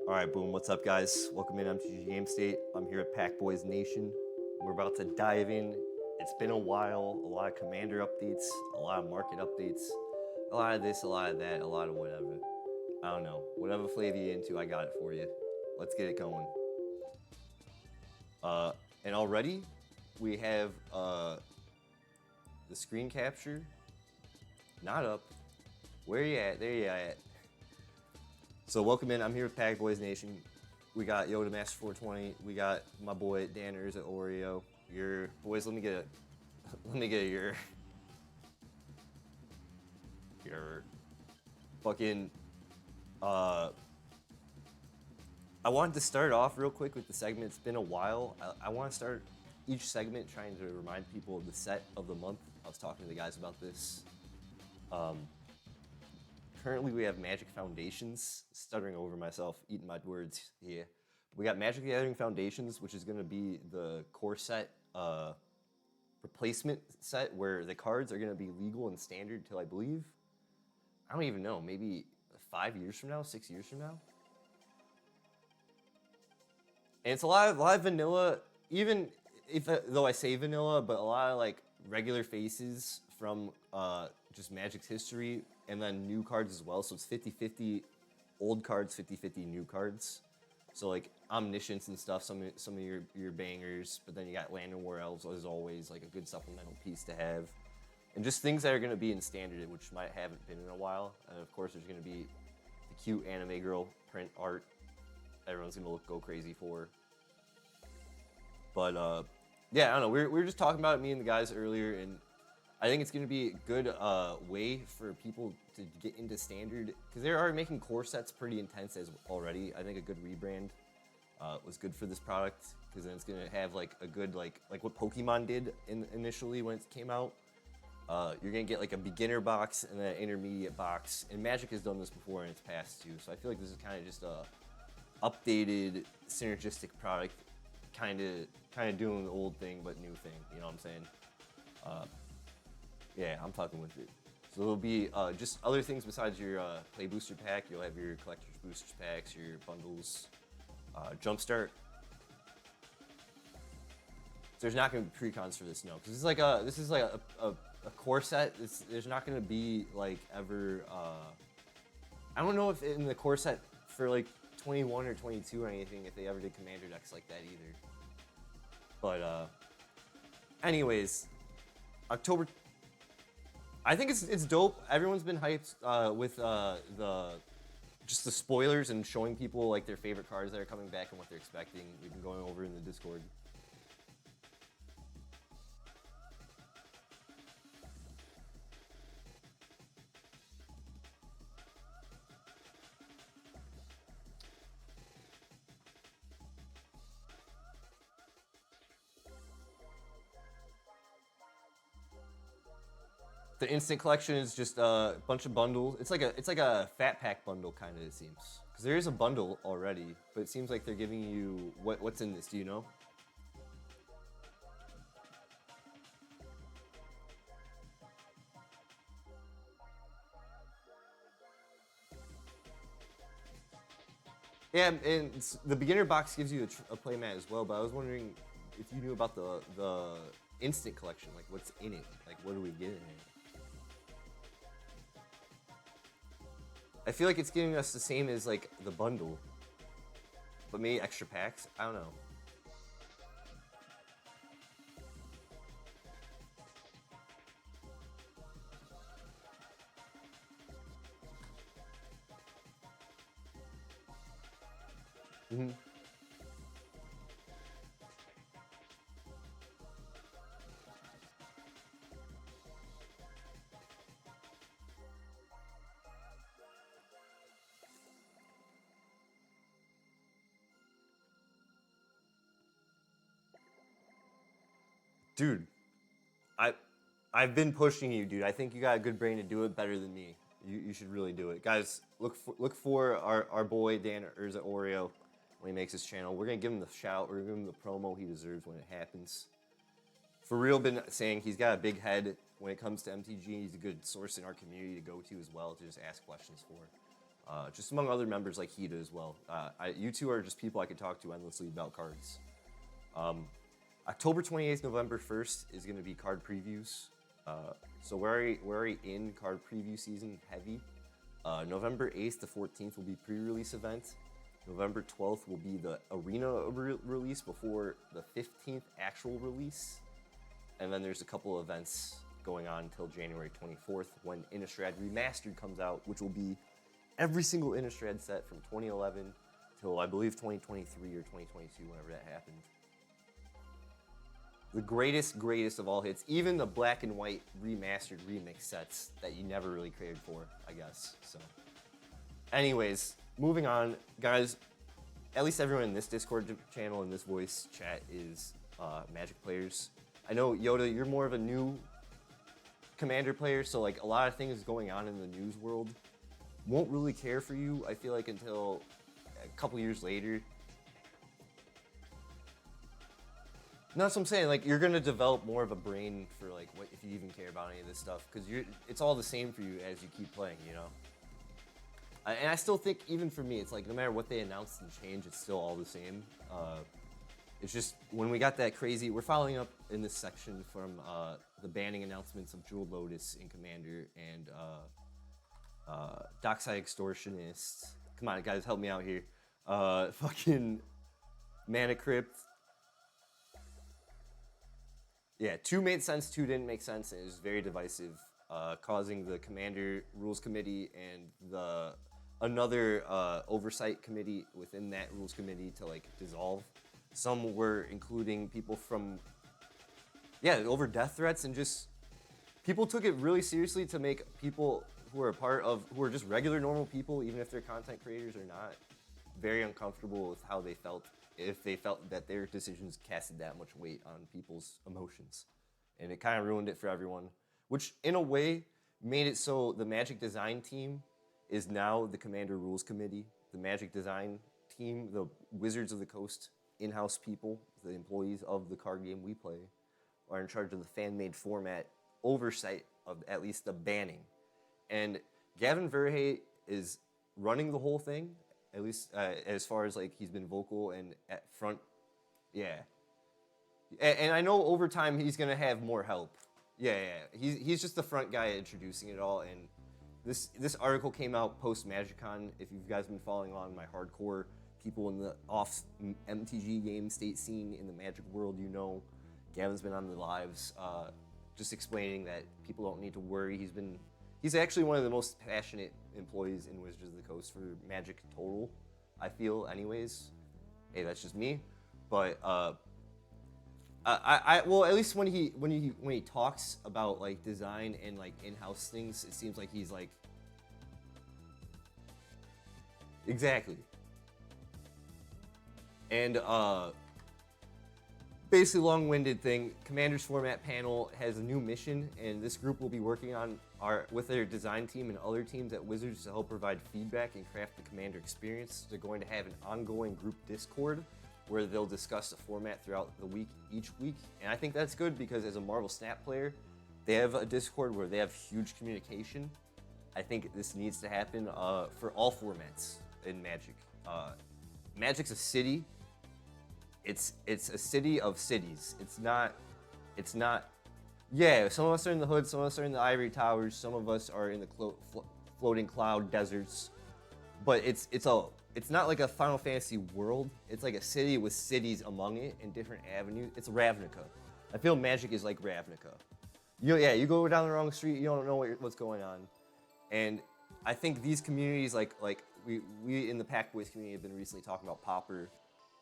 All right, boom. What's up, guys? Welcome in MTG Game State. I'm here at Pack Boys Nation. We're about to dive in. It's been a while. A lot of commander updates, a lot of market updates, a lot of this, a lot of that, a lot of whatever. I don't know. Whatever flavor you're into, I got it for you. Let's get it going. And already we have the screen capture not up. Where you at? There you at. So welcome in. I'm here with Pack Boys Nation. We got Yoda Master 420. We got my boy Dan Urza Oreo. Your boys. Let me get your fucking. I wanted to start off real quick with the segment. It's been a while. I want to start each segment trying to remind people of the set of the month. I was talking to the guys about this. Currently, we have Magic Foundations. Stuttering over myself, eating my words here. We got Magic the Gathering Foundations, which is going to be the core set replacement set where the cards are going to be legal and standard till I believe, I don't even know, maybe 5 years from now, 6 years from now. And it's a lot of vanilla, even if though I say vanilla, but a lot of like regular faces from just Magic's history, and then new cards as well. So it's 50-50 old cards, 50-50 new cards. So like Omniscience and stuff, some of your bangers, but then you got Land and War Elves as always, like a good supplemental piece to have. And just things that are going to be in standard, which might haven't been in a while. And of course, there's going to be the cute anime girl print art everyone's going to go crazy for. But yeah, I don't know. We were just talking about it, me and the guys earlier, and I think it's going to be a good way for people to get into standard, because they're already making core sets pretty intense as already. I think a good rebrand was good for this product, because then it's going to have like a good like what Pokemon did initially when it came out. You're going to get like a beginner box and then an intermediate box, and Magic has done this before in its past too. So I feel like this is kind of just a updated synergistic product, kind of doing the old thing but new thing. You know what I'm saying? Yeah, I'm talking with it. So there'll be just other things besides your play booster pack. You'll have your collector's boosters packs, your bundles, jumpstart. So there's not going to be precons for this, no, because this is like a core set. There's not going to be like ever. I don't know if in the core set for like 21 or 22 or anything, if they ever did commander decks like that either. But anyways, October. I think it's dope. Everyone's been hyped with just the spoilers and showing people like their favorite cards that are coming back and what they're expecting. We've been going over in the Discord. The instant collection is just a bunch of bundles. It's like a fat pack bundle kind of, it seems, because there is a bundle already, but it seems like they're giving you what's in this. Do you know? Yeah, and the beginner box gives you a playmat as well. But I was wondering if you knew about the instant collection, like what's in it, like what do we get in it? I feel like it's giving us the same as like the bundle, but maybe extra packs. I don't know. Mm-hmm. Dude, I I've been pushing you, dude. I think you got a good brain to do it better than me. You should really do it, guys. Look for our boy Dan Urza Oreo when he makes his channel. We're gonna give him the shout. We're gonna give him the promo he deserves when it happens. For real, been saying he's got a big head when it comes to MTG. He's a good source in our community to go to as well to just ask questions for. just among other members like Hida as well. You two are just people I could talk to endlessly about cards. October 28th, November 1st is going to be card previews. So we're already in card preview season heavy. November 8th to 14th will be pre-release event. November 12th will be the arena release before the 15th actual release. And then there's a couple events going on until January 24th when Innistrad Remastered comes out, which will be every single Innistrad set from 2011 till I believe 2023 or 2022, whenever that happened. The greatest of all hits, even the black and white remastered remix sets that you never really cared for, I guess. So, anyways, moving on, guys. At least everyone in this Discord channel and this voice chat is Magic players. I know, Yoda, you're more of a new Commander player, so like a lot of things going on in the news world won't really care for you, I feel like, until a couple years later. No, that's what I'm saying. Like, you're gonna develop more of a brain for like what if you even care about any of this stuff, because it's all the same for you as you keep playing, you know. And I still think, even for me, it's like no matter what they announce and change, it's still all the same. It's just when we got that crazy. We're following up in this section from the banning announcements of Jeweled Lotus in Commander and Dockside Extortionist. Come on, guys, help me out here. Fucking Mana Crypt. Yeah, 2 made sense, 2 didn't make sense, and it was very divisive, causing the Commander Rules Committee and another oversight committee within that Rules Committee to like dissolve. Some were including people from, over death threats, and just people took it really seriously to make people who are just regular normal people, even if they're content creators or not, very uncomfortable with how they felt, if they felt that their decisions casted that much weight on people's emotions. And it kind of ruined it for everyone, which in a way made it so the Magic design team is now the Commander Rules Committee. The Magic design team, the Wizards of the Coast in-house people, the employees of the card game we play, are in charge of the fan-made format oversight of at least the banning. And Gavin Verhey is running the whole thing, at least as far as like he's been vocal and at front. Yeah. And I know over time he's gonna have more help. Yeah. He's just the front guy introducing it all. And this article came out post MagicCon. If you guys been following along my hardcore people in the off MTG Game State scene in the Magic world, you know Gavin's been on the lives just explaining that people don't need to worry. He's actually one of the most passionate employees in Wizards of the Coast for Magic total, I feel, anyways. Hey, that's just me. But well, at least when he talks about like design and like in-house things, it seems like he's like exactly. And basically long-winded thing, Commander's format panel has a new mission, and this group will be working on with their design team and other teams at Wizards to help provide feedback and craft the Commander experience. They're going to have an ongoing group Discord where they'll discuss the format throughout the week, each week. And I think that's good because as a Marvel Snap player, they have a Discord where they have huge communication. I think this needs to happen for all formats in Magic. Magic's a city. It's a city of cities. It's not. Yeah, some of us are in the hood, some of us are in the ivory towers, some of us are in the floating cloud deserts. But it's not like a Final Fantasy world. It's like a city with cities among it and different avenues. It's Ravnica. I feel Magic is like Ravnica. You go down the wrong street, you don't know what's going on. And I think these communities, like we in the Pack Boys community have been recently talking about Pauper,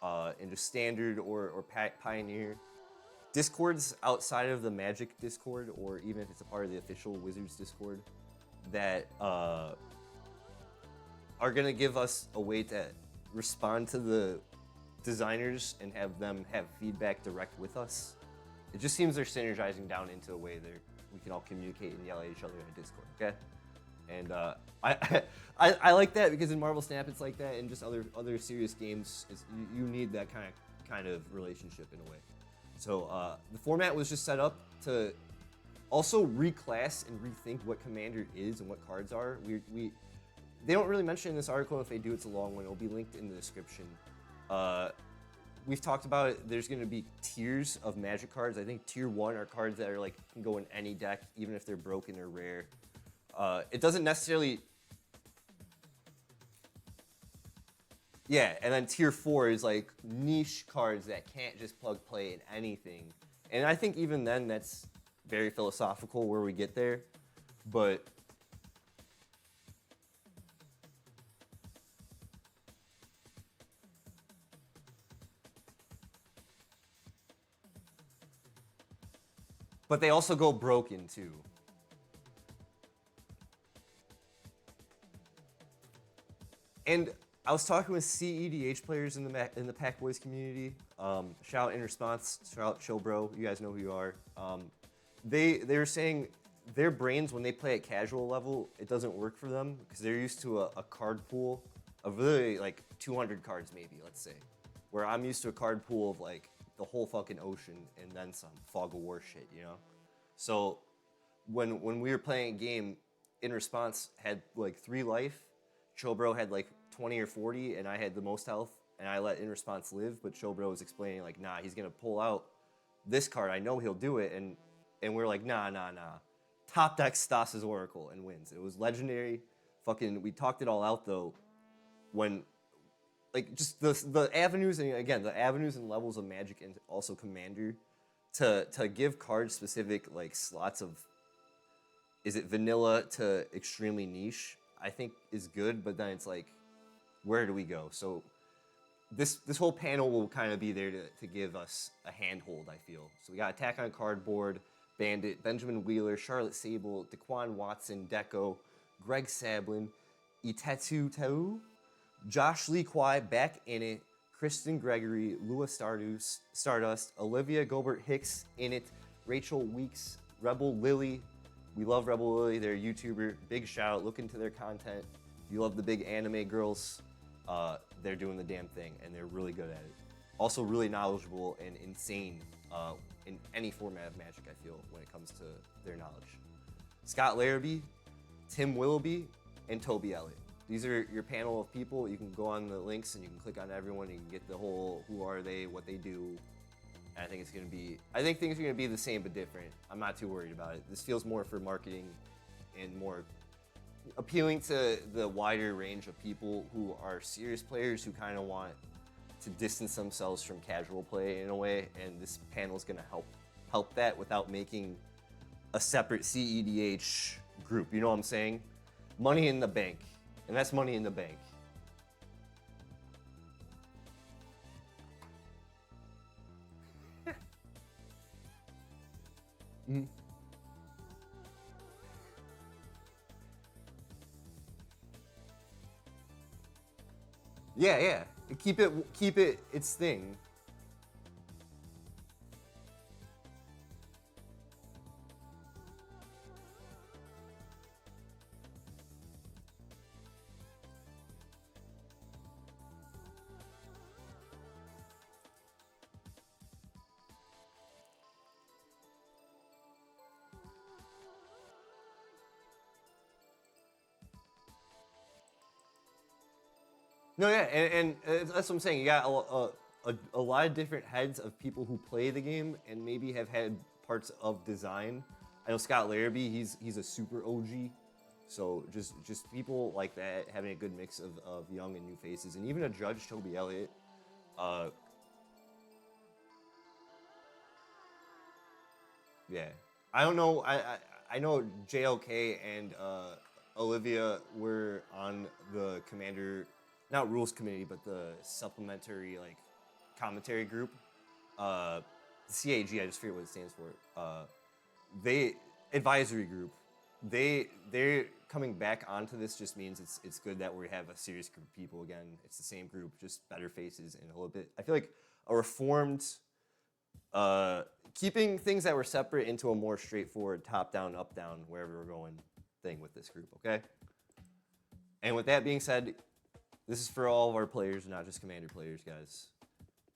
and just Standard or Pioneer. Discords outside of the Magic Discord, or even if it's a part of the official Wizards Discord, that are gonna give us a way to respond to the designers and have them have feedback direct with us. It just seems they're synergizing down into a way that we can all communicate and yell at each other in a Discord, okay? And I like that because in Marvel Snap it's like that, and just other serious games you need that kind of relationship in a way. So the format was just set up to also reclass and rethink what Commander is and what cards are. they don't really mention in this article. If they do, it's a long one. It'll be linked in the description. We've talked about it. There's going to be tiers of Magic cards. I think tier 1 are cards that are like can go in any deck, even if they're broken or rare. It doesn't necessarily. Yeah, and then tier 4 is like niche cards that can't just plug play in anything. And I think even then that's very philosophical where we get there. But they also go broken too. And I was talking with CEDH players in the Pack Boys community. Shout out In Response, shout out Chill Bro. You guys know who you are. They were saying their brains when they play at casual level, it doesn't work for them because they're used to a card pool of really like 200 cards maybe, let's say. Where I'm used to a card pool of like the whole fucking ocean and then some Fog of War shit, you know? So when we were playing a game, In Response had like 3 life, Chobro had like 20 or 40, and I had the most health, and I let In Response live, but Chobro was explaining like, nah, he's gonna pull out this card, I know he'll do it, and we're like, nah. Top deck Stas's Oracle and wins. It was legendary. Fucking, we talked it all out though, when like just the avenues, and again, the avenues and levels of Magic and also Commander to give card specific like slots of, is it vanilla to extremely niche, I think is good, but then it's like, where do we go? So this whole panel will kind of be there to give us a handhold, I feel. So we got Attack on Cardboard, Bandit, Benjamin Wheeler, Charlotte Sable, Daquan Watson, Deco, Greg Sablin, Itetu Tau, Josh Lee Kwai, back in it, Kristen Gregory, Lua Stardust, Olivia Gobert Hicks in it, Rachel Weeks, Rebel Lily. We love Rebel Lily, they're a YouTuber. Big shout out, look into their content. If you love the big anime girls, they're doing the damn thing and they're really good at it. Also really knowledgeable and insane in any format of Magic, I feel, when it comes to their knowledge. Scott Larrabee, Tim Willoughby, and Toby Elliott. These are your panel of people. You can go on the links and you can click on everyone and you can get the whole who are they, what they do. And I think things are gonna be the same but different. I'm not too worried about it. This feels more for marketing and more appealing to the wider range of people who are serious players who kind of want to distance themselves from casual play in a way, and this panel is gonna help that without making a separate CEDH group. You know what I'm saying? Money in the bank, and that's money in the bank. Mm-hmm. Yeah. Keep it its thing. No, yeah, and that's what I'm saying. You got a lot of different heads of people who play the game and maybe have had parts of design. I know Scott Larrabee, he's a super OG. So just people like that having a good mix of young and new faces, and even a judge, Toby Elliott. Yeah, I don't know. I know JLK and Olivia were on the Commander, not Rules Committee, but the supplementary like commentary group. CAG, I just forget what it stands for. They advisory group. They're coming back onto this just means it's good that we have a serious group of people again. It's the same group, just better faces and a little bit. I feel like a reformed, keeping things that were separate into a more straightforward top down, up down, wherever we're going thing with this group. Okay. And with that being said, this is for all of our players, not just Commander players, guys.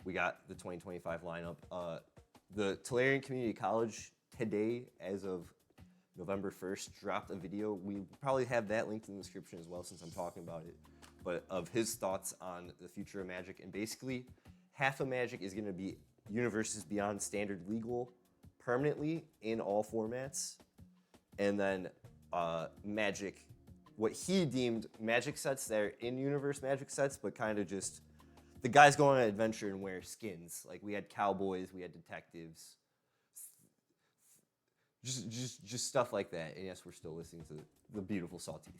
We got the 2025 lineup. The Tolarian Community College today, as of November 1st, dropped a video. We probably have that linked in the description as well since I'm talking about it. But of his thoughts on the future of Magic. And basically, half of Magic is going to be universes beyond standard legal permanently in all formats. And then Magic, what he deemed Magic sets that are in-universe Magic sets, but kind of just the guys go on an adventure and wear skins. Like we had cowboys, we had detectives, just stuff like that. And yes, we're still listening to the beautiful Sawteeth.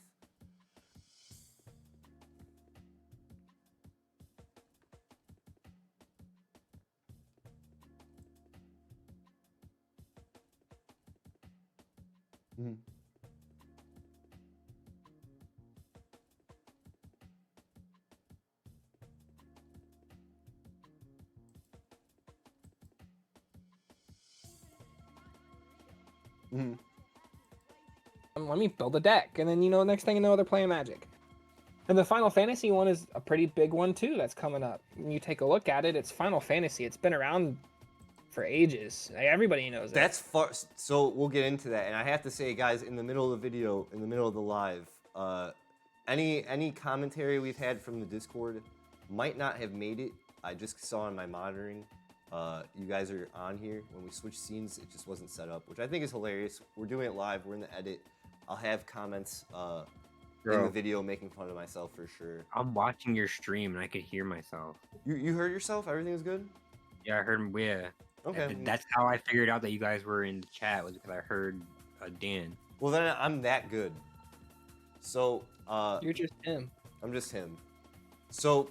Mm-hmm. Mm-hmm. Let me build a deck, and then next thing you know, they're playing Magic. And the Final Fantasy one is a pretty big one too. That's coming up. When you take a look at it, it's Final Fantasy. It's been around for ages. Like, everybody knows it. That's far. So we'll get into that. And I have to say, guys, in the middle of the video, in the middle of the live, any commentary we've had from the Discord might not have made it. I just saw on my monitoring. You guys are on here. When we switch scenes, it just wasn't set up, which I think is hilarious. We're doing it live. We're in the edit. I'll have comments in the video making fun of myself for sure. I'm watching your stream and I could hear myself. You heard yourself? Everything was good? Yeah, I heard. Yeah. Okay. That's how I figured out that you guys were in the chat, was because I heard Dan. Well, then I'm that good. So You're just him. I'm just him. So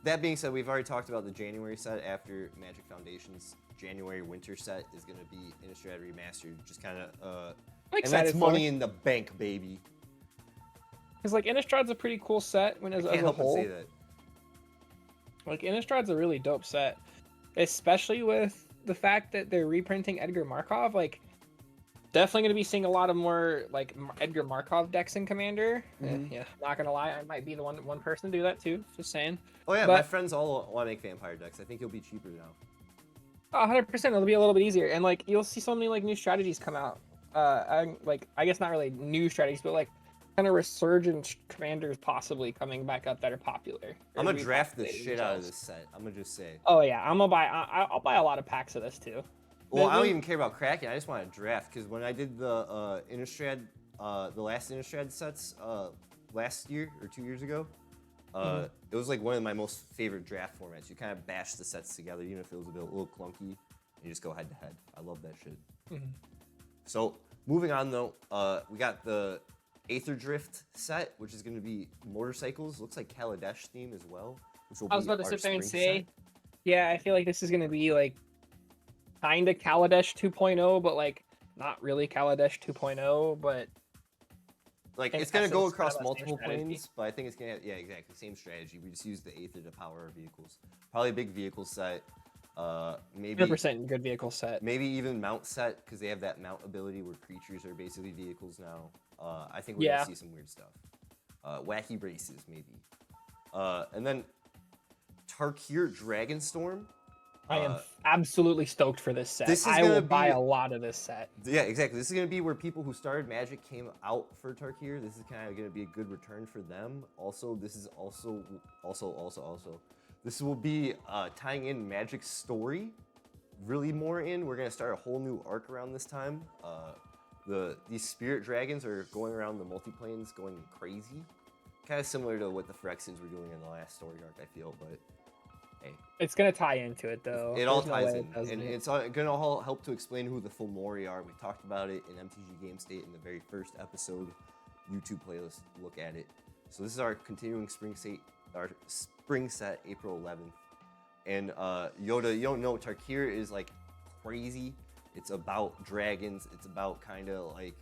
that being said, we've already talked about the January set. After Magic Foundation's January winter set is going to be Innistrad Remastered, just kind of and that's money in the bank, baby. Because like Innistrad's a pretty cool set as a whole. Say that. Like Innistrad's a really dope set, especially with the fact that they're reprinting Edgar Markov. Like, definitely going to be seeing a lot of more like Edgar Markov decks in Commander. Mm-hmm. Yeah, not gonna lie, I might be the one person to do that too. Just saying. Oh yeah, my friends all want to make vampire decks. I think it'll be cheaper now. 100%. It'll be a little bit easier, and like you'll see so many like new strategies come out. I guess not really new strategies, but like kind of resurgent commanders possibly coming back up that are popular. I'm gonna draft the shit out of this set. I'm gonna just say. Oh yeah, I'm gonna buy. I'll buy a lot of packs of this too. Well, I don't even care about cracking. I just want to draft, because when I did the Innistrad, the last Innistrad sets last year or 2 years ago, it was like one of my most favorite draft formats. You kind of bash the sets together, even if it was a little clunky, and you just go head to head. I love that shit. Mm-hmm. So moving on though, we got the Aether Drift set, which is going to be motorcycles. Looks like Kaladesh theme as well. Which will I was be about to sit there and say, set. yeah, I feel like this is going to be like kind of Kaladesh 2.0, but like not really Kaladesh 2.0, but like it's going to go across multiple planes, but I think it's going to have, yeah, exactly, same strategy. We just use the Aether to power our vehicles. Probably a big vehicle set. Maybe 100% good vehicle set. Maybe even mount set, because they have that mount ability where creatures are basically vehicles now. I think we're gonna see some weird stuff. Wacky races maybe. And then Tarkir Dragonstorm. I am absolutely stoked for this set. I will buy a lot of this set. Yeah, exactly. This is gonna be where people who started Magic came out for Tarkir. This is kind of gonna be a good return for them. Also, this is also. This will be tying in Magic's story really more in. We're gonna start a whole new arc around this time. These spirit dragons are going around the multiplanes going crazy. Kind of similar to what the Phyrexians were doing in the last story arc, I feel, but hey. It's gonna tie into it though. It all ties in. And it's gonna all help to explain who the Fomori are. We talked about it in MTG Game State in the very first episode. YouTube playlist, look at it. So this is our continuing spring set, April 11th. And Yoda, you don't know, Tarkir is like crazy. It's about dragons. It's about kind of like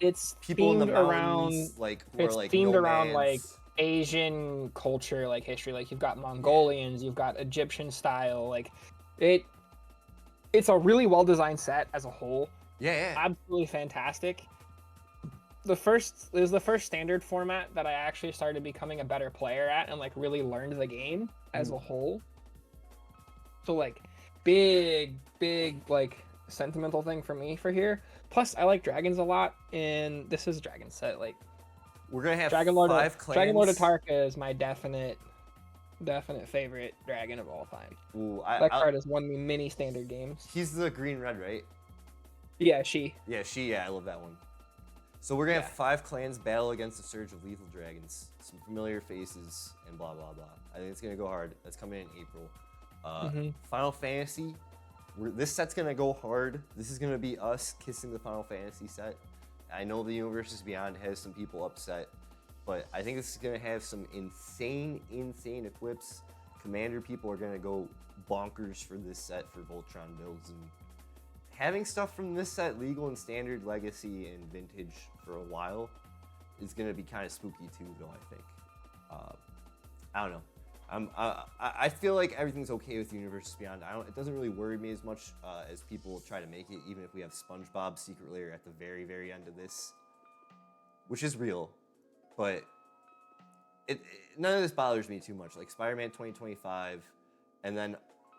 it's people in the mountains, around, like who are like themed nomads. Around like Asian culture, like history. Like you've got Mongolians, you've got Egyptian style. Like it's a really well designed set as a whole. Yeah. Absolutely fantastic. It was the first standard format that I actually started becoming a better player at and like really learned the game as a whole. So like big like sentimental thing for me for here. Plus, I like dragons a lot, and this is a dragon set. Like We're gonna have Dragon Lord, five clans. Dragon Lord Atarka is my definite favorite dragon of all time. Ooh, That card has won me many standard games. He's the green red, right? Yeah, she. Yeah, yeah, I love that one. So we're gonna have 5 clans battle against a surge of lethal dragons, some familiar faces, and blah blah blah. I think it's gonna go hard. That's coming in April. Final Fantasy. This set's gonna go hard. This is gonna be us kissing the Final Fantasy set. I know the Universes Beyond has some people upset, but I think this is gonna have some insane equips. Commander people are gonna go bonkers for this set for Voltron builds, and having stuff from this set, legal and standard, legacy, and vintage for a while is gonna be kind of spooky too, though. I think. I don't know. I feel like everything's okay with Universes Beyond. It doesn't really worry me as much as people try to make it, even if we have SpongeBob Secret Lair at the very end of this, which is real, but none of this bothers me too much. Like Spider-Man 2025, and then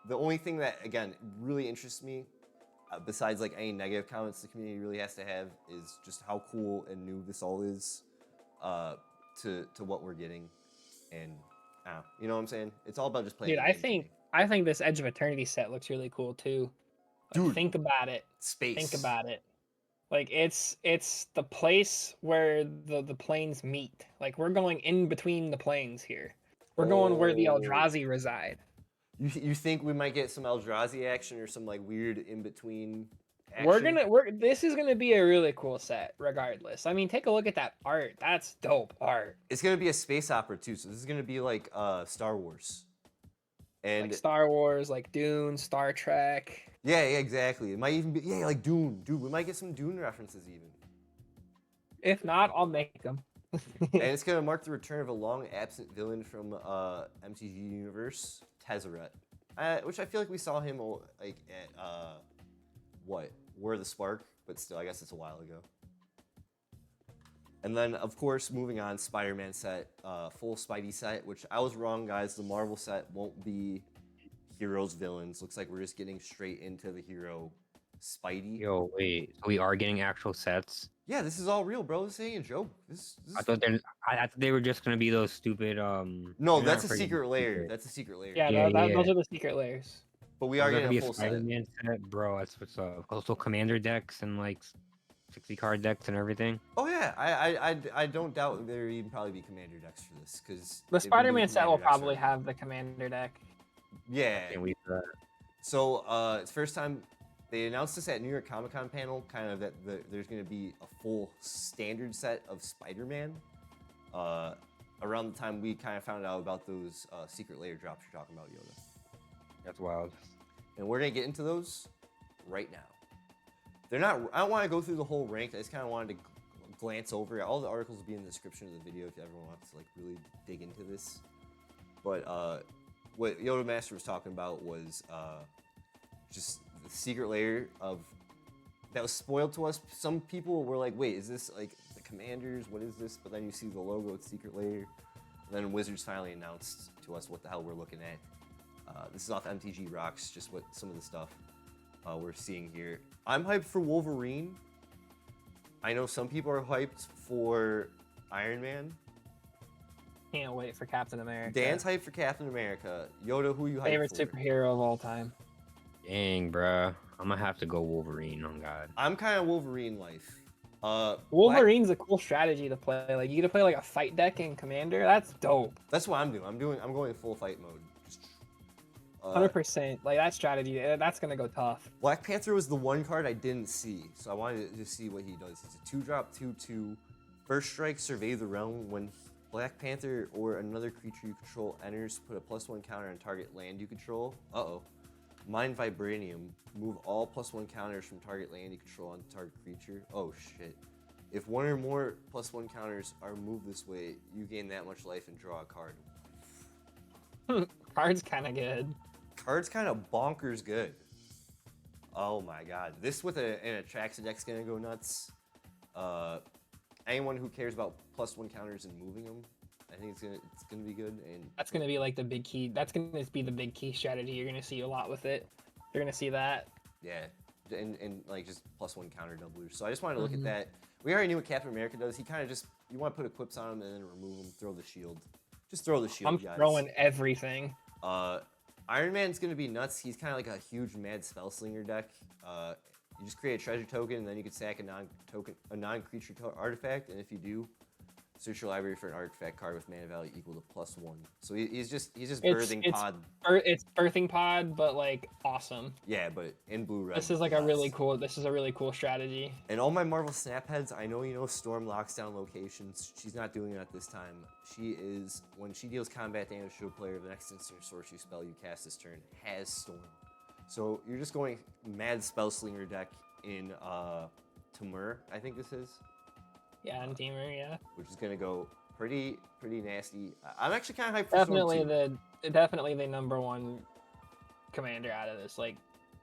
the only thing that again really interests me, besides like any negative comments the community really has to have, is just how cool and new this all is to what we're getting, and. You know what I'm saying? It's all about just playing. Dude, I think this Edge of Eternity set looks really cool too. Like, dude, think about it. Space. Think about it. Like it's the place where the planes meet. Like we're going in between the planes here. We're going where the Eldrazi reside. You think we might get some Eldrazi action or some like weird in between? Action? This is gonna be a really cool set, regardless. I mean, take a look at that art. That's dope art. It's gonna be a space opera too, so this is gonna be like Star Wars. And like Star Wars, like Dune, Star Trek. Yeah, exactly. It might even be like Dune. Dude, we might get some Dune references even. If not, I'll make them. And it's gonna mark the return of a long absent villain from MTG Universe, Tezzeret, which I feel like we saw him like at War of the Spark, but still, I guess it's a while ago. And then, of course, moving on, Spider-Man set, full Spidey set, which I was wrong, guys. The Marvel set won't be heroes, villains. Looks like we're just getting straight into the hero Spidey. Yo, wait, so we are getting actual sets? Yeah, this is all real, bro. This ain't a joke. I thought they were just gonna be those stupid. No, that's a secret lair. That's a secret lair. Yeah, those are the secret layers. But we are getting a full Spider-Man set, bro. That's what's up. Also, commander decks and like 60 card decks and everything. Oh yeah, I don't doubt there even probably be commander decks for this because the Spider-Man set will probably have the commander deck. Yeah. Can't wait for that. So it's first time they announced this at New York Comic Con panel, kind of that there's going to be a full standard set of Spider-Man. Around the time we kind of found out about those secret layer drops you're talking about, Yoda. That's wild. And we're gonna get into those right now. They're not. I don't want to go through the whole rank. I just kind of wanted to glance over it. All the articles will be in the description of the video if everyone wants to like really dig into this. But what Yoda Master was talking about was just the secret layer that was spoiled to us. Some people were like, "Wait, is this like the commanders? What is this?" But then you see the logo, it's secret layer. And then Wizards finally announced to us what the hell we're looking at. This is off MTG Rocks, just what some of the stuff we're seeing here. I'm hyped for Wolverine. I know some people are hyped for Iron Man. Can't wait for Captain America. Dan's hyped for Captain America. Yoda, who you hyped Favorite for? superhero of all time. Dang, bruh. I'm gonna have to go Wolverine, on God. I'm kind of Wolverine life. Wolverine's a cool strategy to play. Like, you get to play like a fight deck in Commander. That's dope. That's what I'm doing. I'm going full fight mode. 100%. Like, that strategy, that's gonna go tough. Black Panther was the one card I didn't see, so I wanted to see what he does. It's a 2-drop, 2/2. First strike, survey the realm. When Black Panther or another creature you control enters, put a +1 counter on target land you control. Mind Vibranium. Move all +1 counters from target land you control on target creature. Oh shit. If one or more +1 counters are moved this way, you gain that much life and draw a card. Card's kind of good. Card's kind of bonkers good. Oh my god. This with an Atraxa deck's gonna go nuts. Anyone who cares about +1 counters and moving them, I think it's gonna be good. And that's gonna be like the big key. That's gonna be the big key strategy. You're gonna see a lot with it. You're gonna see that. Yeah. and like just +1 counter doublers. So I just wanted to look at that. We already knew what Captain America does. He kind of just, you want to put equips on him and then remove him, throw the shield. Just throw the shield, I'm guys. throwing everything. Iron Man's gonna be nuts. He's kind of like a huge mad spell slinger deck. You just create a treasure token, and then you can sack a non-creature artifact, and if you do, search your library for an artifact card with mana value equal to +1. So he's just birthing pod. It's birthing pod, but like awesome. Yeah, but in blue red. This is like a really cool. This is a really cool strategy. And all my Marvel Snapheads, I know you know Storm locks down locations. She's not doing it at this time. She is, when she deals combat damage to a player, the next instant or sorcery spell you cast this turn has Storm. So you're just going mad spell slinger deck in Temur, I think this is. Yeah, and Teamer, yeah. Which is gonna go pretty nasty. I'm actually kind of hyped for Definitely Storm too. definitely the #1 commander out of this like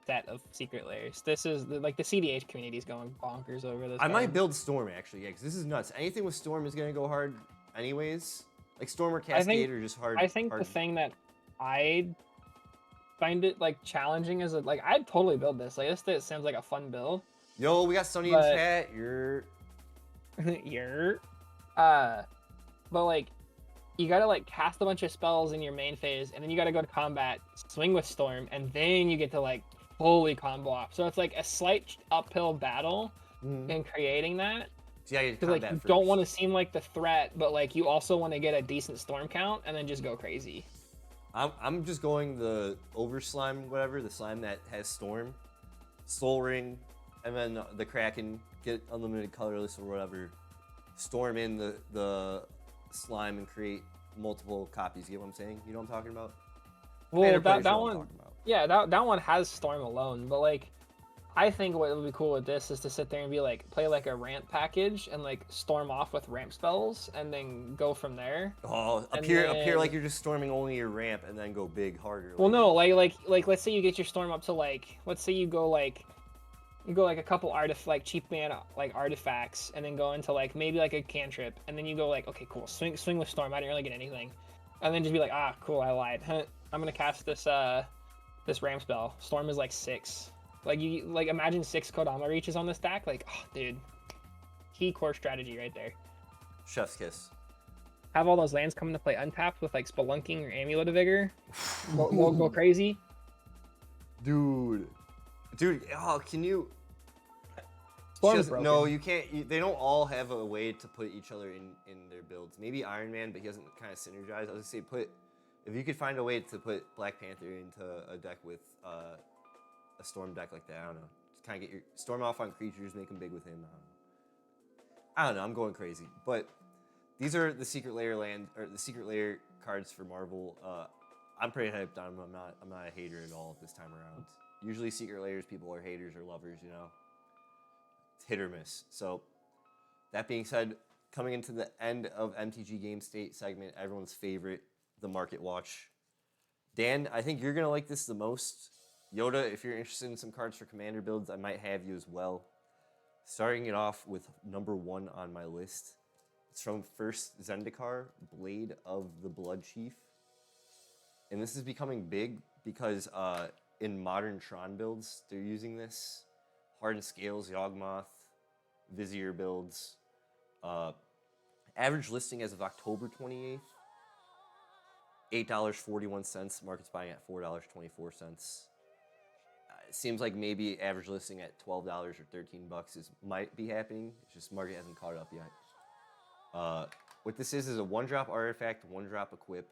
set of secret layers. This is like the CDH community's going bonkers over this. I might build Storm actually, yeah, because this is nuts. Anything with Storm is gonna go hard, anyways. Like Storm or Cascade are just hard. I think hard. the thing that I find it like challenging is that like I'd totally build this. Like this sounds like a fun build. Yo, we got Sunny in But- chat. You're but like you gotta like cast a bunch of spells in your main phase, and then you gotta go to combat, swing with Storm, and then you get to like fully combo off. So it's like a slight uphill battle in creating that. yeah, you Because like you don't want to seem like the threat, but like you also want to get a decent Storm count and then just go crazy. I'm just going the over slime, whatever, the slime that has Storm, Soul Ring, and then the Kraken, get unlimited colorless or whatever, storm in the slime and create multiple copies. You get what I'm saying? You know what I'm talking about? Well, Commander players that know what I'm one, talking about. yeah, that one has Storm alone, but like I think what would be cool with this is to sit there and be like play like a ramp package and like storm off with ramp spells and then go from there. Oh, appear like you're just storming only your ramp and then go big harder. Well, no, like let's say you get your storm up to like, let's say you go like a couple cheap mana like artifacts and then go into like maybe like a cantrip and then you go like, okay, cool, swing with Storm. I didn't really get anything, and then just be like, ah, cool, I lied. I'm gonna cast this ramp spell. Storm is like 6. Like you imagine 6 Kodama reaches on this stack. Like, oh, dude, key core strategy right there. Chef's kiss. Have all those lands come into play untapped with like Spelunking or Amulet of Vigor. go crazy. Dude, oh, can you? Storm is broken. No, you can't. They don't all have a way to put each other in their builds. Maybe Iron Man, but he doesn't kind of synergize. I was gonna say if you could find a way to put Black Panther into a deck with a Storm deck like that. I don't know. Just kind of get your Storm off on creatures, make them big with him. I don't know. I'm going crazy, but these are the secret layer the secret layer cards for Marvel. I'm pretty hyped on them. I'm not a hater at all this time around. Usually secret layers, people are haters or lovers, you know. It's hit or miss. So that being said, coming into the end of MTG Game State segment, everyone's favorite, the Market Watch. Dan, I think you're gonna like this the most. Yoda, if you're interested in some cards for commander builds, I might have you as well. Starting it off with #1 on my list. It's from First Zendikar, Blade of the Blood Chief. And this is becoming big because in modern Tron builds, they're using this. Hardened Scales, Yawgmoth, Vizier builds. Average listing as of October 28th, $8.41. Market's buying at $4.24. It seems like maybe average listing at $12 or $13 might be happening. It's just market hasn't caught up yet. What this is a 1-drop artifact, 1-drop equip.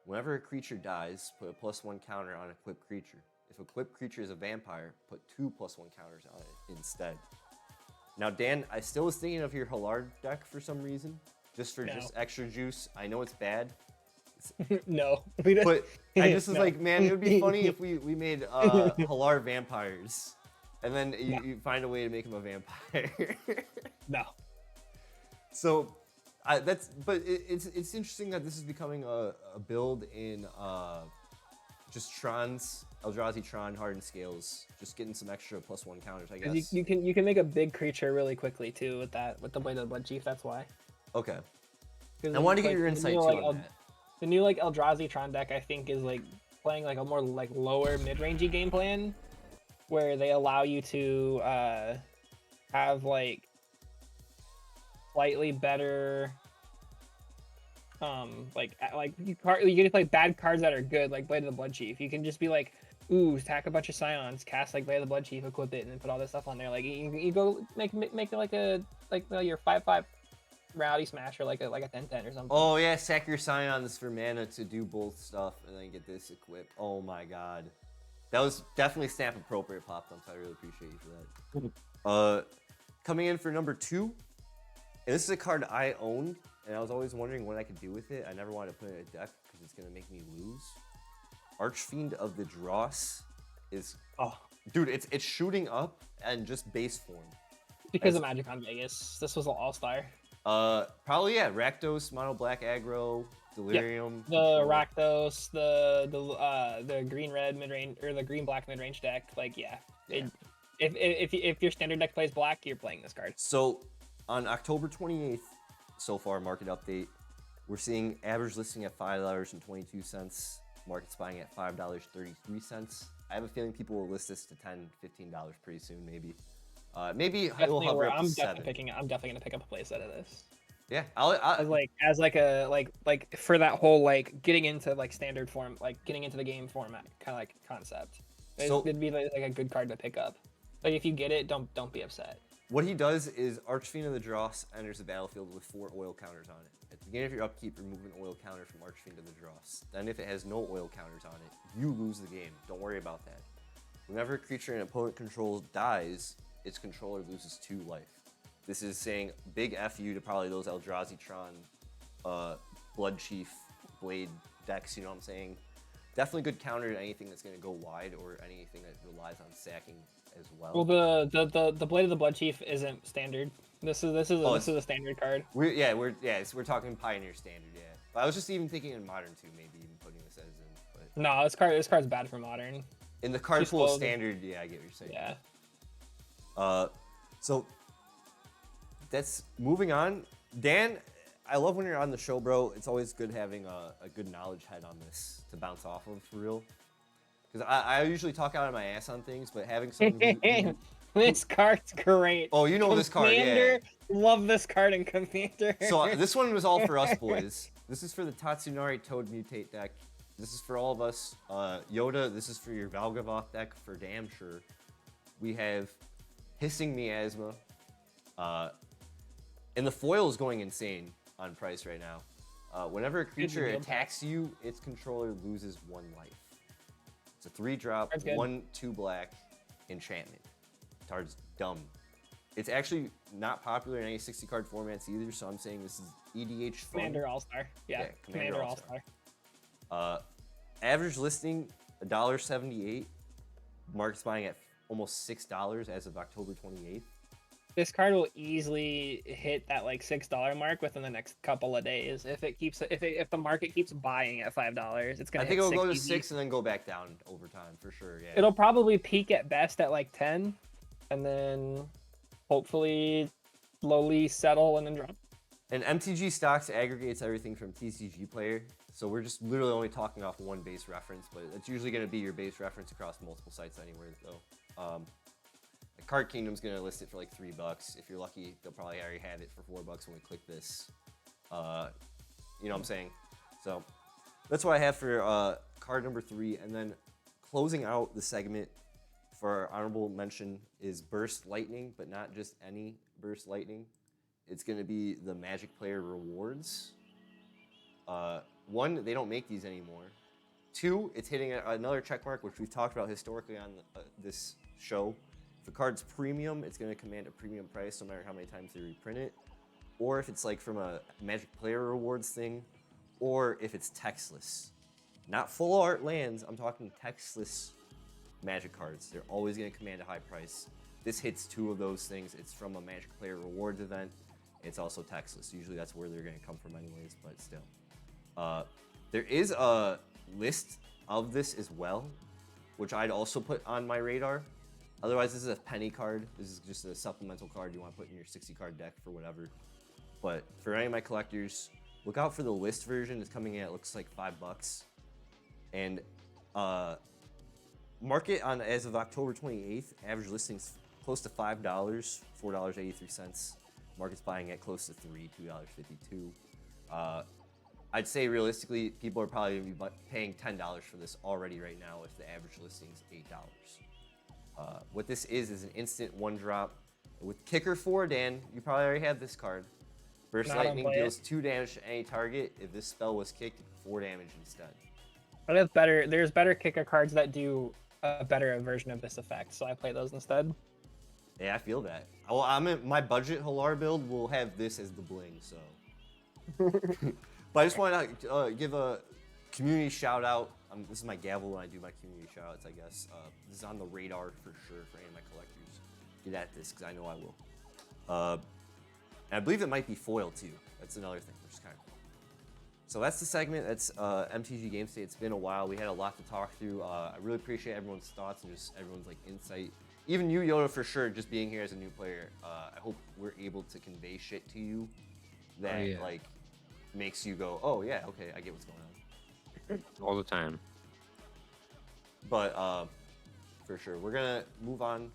Whenever a creature dies, put a +1 counter on equipped creature. If equipped creature is a vampire, put 2 +1 counters on it instead. Now, Dan, I still was thinking of your Halard deck for some reason, just extra juice. I know it's bad. No. But I just was No. like, man, it would be funny if we made Halar vampires, and then you find a way to make them a vampire. No. So it's interesting that this is becoming a build in just Trons, Eldrazi Tron, Hardened Scales, just getting some extra +1 counters, I guess. You can make a big creature really quickly too with the Blade of the Blood Chief. That's why. Okay. 'Cause I wanted to get like, your insight too on that. The new like Eldrazi Tron deck I think is like playing like a more like lower mid-rangey game plan, where they allow you to have like slightly better you get to play bad cards that are good, like Blade of the Blood Chief. You can just be like, ooh, stack a bunch of Scions, cast like Blade of the Blood Chief, equip it, and then put all this stuff on there. Like you go make it like your 5/5 Rowdy Smash, or like a 10/10 or something. Oh yeah, sack your Scions for mana to do both stuff, and then get this equipped. Oh my god, that was definitely stamp appropriate, Pop Dumps. I really appreciate you for that. Coming in for number 2, and this is a card I owned, and I was always wondering what I could do with it. I never wanted to put it in a deck because it's gonna make me lose. Archfiend of the Dross is, dude, it's shooting up and just base form. Because of Magic on Vegas, this was an all-star. Probably yeah. Rakdos, mono black aggro, Delirium. Yep. The Rakdos, the green red mid range, or the green black mid range deck. Like yeah. If your standard deck plays black, you're playing this card. So on October 28th, so far market update, we're seeing average listing at $5.22. Market's buying at $5.33. I have a feeling people will list this to $10, $15 pretty soon, maybe. Maybe it'll hover up to $7. I'm definitely gonna pick up a playset of this. Yeah, for that whole like getting into like standard form, like getting into the game format kind of like concept. It'd be like a good card to pick up. Like if you get it, don't be upset. What he does is Archfiend of the Dross enters the battlefield with 4 oil counters on it. At the beginning of your upkeep, remove an oil counter from Archfiend of the Dross. Then if it has no oil counters on it, you lose the game. Don't worry about that. Whenever a creature an opponent controls dies, its controller loses 2 life. This is saying big F you to probably those Eldrazi Tron, Blood Chief, Blade decks, you know what I'm saying? Definitely good counter to anything that's going to go wide or anything that relies on sacking as well. Well, the Blade of the Blood Chief isn't standard. This is a standard card. We're talking Pioneer standard, yeah. But I was just even thinking in Modern too, maybe even putting this as in. But no, this card's bad for Modern. In the card pool standard, yeah, I get what you're saying. Yeah. So that's moving on. Dan, I love when you're on the show, bro. It's always good having a good knowledge head on this to bounce off of, for real. Because I usually talk out of my ass on things, but having someone who this card's great. Oh, you know this card, yeah. Love this card in Commander. So this one was all for us, boys. This is for the Tatsunari Toad Mutate deck. This is for all of us. Yoda, this is for your Valgavoth deck for damn sure. We have Hissing Miasma. And the foil is going insane on price right now. Whenever a creature attacks you, its controller loses 1 life. It's a 3-drop, 1/2 black enchantment. Card's dumb. It's actually not popular in any 60-card formats either, so I'm saying this is EDH fun. Commander All-Star. Yeah, Commander All-Star. Average listing, $1.78. Market's buying at almost $6 as of October 28th. This card will easily hit that like $6 mark within the next couple of days. If the market keeps buying at $5, it's gonna. I think it'll go to 6 and then go back down over time for sure. Yeah. It'll probably peak at best at like 10, and then hopefully slowly settle and then drop. And MTG Stocks aggregates everything from TCG Player, so we're just literally only talking off one base reference, but it's usually going to be your base reference across multiple sites anywhere though. Card Kingdom's gonna list it for like $3. If you're lucky, they'll probably already have it for $4 when we click this. You know what I'm saying? So that's what I have for card number 3. And then closing out the segment for our honorable mention is Burst Lightning, but not just any Burst Lightning. It's gonna be the Magic Player Rewards. 1, they don't make these anymore. 2, it's hitting another checkmark, which we've talked about historically on this show. If a card's premium, it's going to command a premium price no matter how many times they reprint it. Or if it's like from a Magic Player Rewards thing, or if it's textless. Not full art lands, I'm talking textless Magic cards. They're always going to command a high price. This hits 2 of those things. It's from a Magic Player Rewards event. It's also textless. Usually that's where they're going to come from anyways, but still. There is a list of this as well, which I'd also put on my radar. Otherwise, this is a penny card. This is just a supplemental card you want to put in your 60-card deck for whatever. But for any of my collectors, look out for the list version. It's coming in at, looks like $5. And market on as of October 28th, average listings close to $5, $4.83. Market's buying at close to $3, $2.52. I'd say realistically, people are probably gonna be paying $10 for this already right now if the average listing is $8. What this is an instant one drop with Kicker 4, Dan. You probably already have this card. Burst No, I don't Lightning play it. deals 2 damage to any target. If this spell was kicked, 4 damage instead. But it's better. There's better kicker cards that do a better version of this effect, so I play those instead. Yeah, I feel that. Well, my budget Halar build will have this as the bling, so. But I just want to give a community shout out. This is my gavel when I do my community shout outs, I guess. This is on the radar for sure for any of my collectors. Get at this, because I know I will. And I believe it might be foil too. That's another thing, which is kind of cool. So that's the segment. That's MTG Game State. It's been a while. We had a lot to talk through. I really appreciate everyone's thoughts and just everyone's like insight. Even you, Yoda, for sure, just being here as a new player. I hope we're able to convey shit to you that like makes you go, oh yeah, okay, I get what's going on. All the time. But for sure, we're gonna move on.